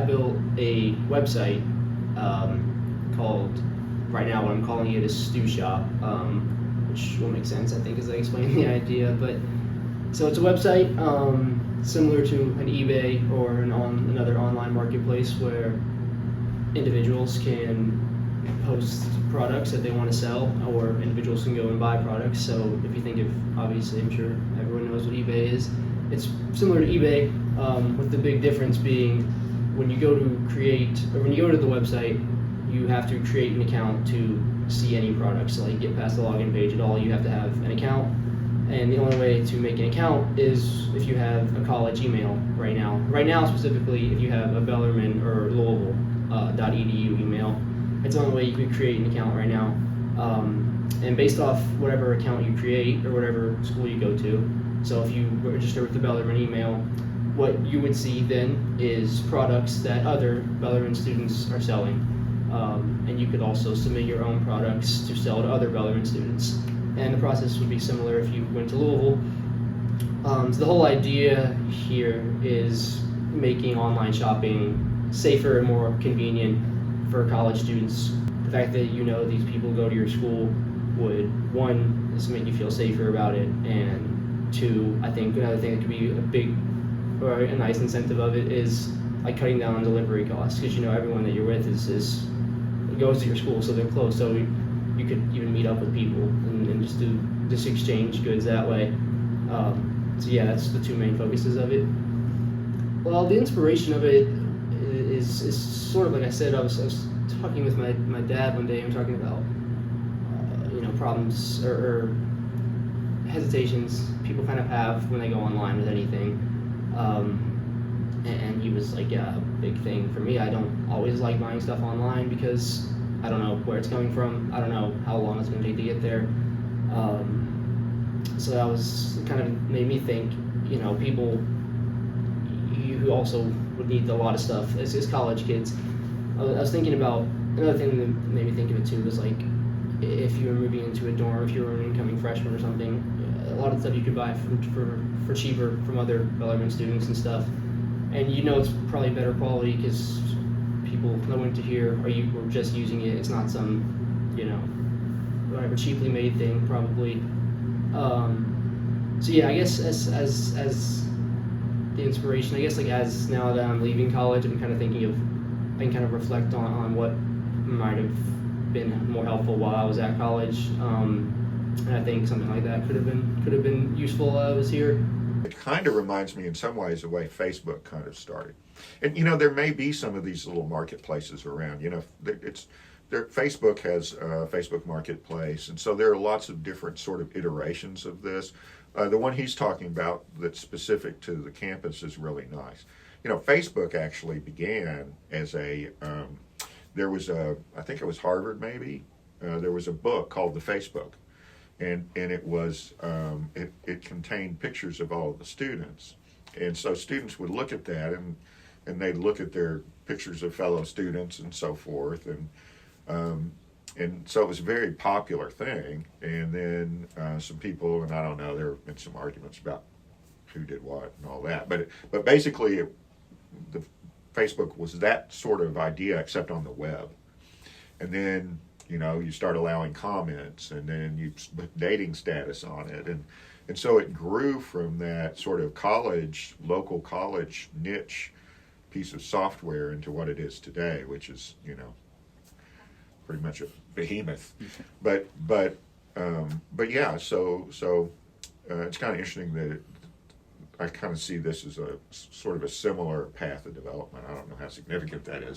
built a website called, right now what I'm calling it is StuShop, which will make sense, I think, as I explain the idea. But so it's a website similar to an eBay or another online marketplace where individuals can post products that they want to sell, or individuals can go and buy products. So if you think of, obviously, I'm sure everyone knows what eBay is. It's similar to eBay, with the big difference being when you go to when you go to the website, you have to create an account to see any products. So like get past the login page at all, you have to have an account. And the only way to make an account is if you have a college email right now. Right now, specifically, if you have a Bellarmine or Louisville .edu email, it's the only way you could create an account right now. And based off whatever account you create or whatever school you go to, so if you register with the Bellarmine email, what you would see then is products that other Bellarmine students are selling. And you could also submit your own products to sell to other Bellarmine students. And the process would be similar if you went to Louisville. So the whole idea here is making online shopping safer and more convenient for college students. The fact that these people go to your school would, one, is make you feel safer about it, and two, I think another thing that could be a big or a nice incentive of it is like cutting down on delivery costs, because everyone that you're with is goes to your school, so they're close. So you could even meet up with people and just exchange goods that way. So yeah, that's the two main focuses of it. Well, the inspiration of it is sort of like I said. I was talking with my dad one day, and talking about problems or hesitations people kind of have when they go online with anything. And he was like, yeah, a big thing for me. I don't always like buying stuff online because I don't know where it's coming from. I don't know how long it's going to take to get there. So that was kind of made me think, people who also would need a lot of stuff as college kids. I was thinking about another thing that made me think of it too was like if you were moving into a dorm, if you were an incoming freshman or something, a lot of stuff you could buy for cheaper from other Bellarmine students and stuff. And it's probably better quality because people that went to here were just using it. It's not some, whatever cheaply made thing probably. So yeah, I guess as the inspiration, I guess like as now that I'm leaving college, I'm kind of thinking of, I can kind of reflect on what might have been more helpful while I was at college. And I think something like that could have been useful while I was here. It kind of reminds me in some ways the way Facebook kind of started. And there may be some of these little marketplaces around. Facebook has a Facebook Marketplace, and so there are lots of different sort of iterations of this. The one he's talking about that's specific to the campus is really nice. Facebook actually began as there was I think it was Harvard maybe, there was a book called The Facebook. And it was it contained pictures of all of the students, and so students would look at that and they'd look at their pictures of fellow students and so forth, and so it was a very popular thing. And then some people, and I don't know, there have been some arguments about who did what and all that, but basically the Facebook was that sort of idea except on the web, and then you start allowing comments, and then you put dating status on it, and so it grew from that sort of local college niche piece of software into what it is today, which is pretty much a behemoth. But yeah, so it's kind of interesting that I kind of see this as a sort of a similar path of development. I don't know how significant that is,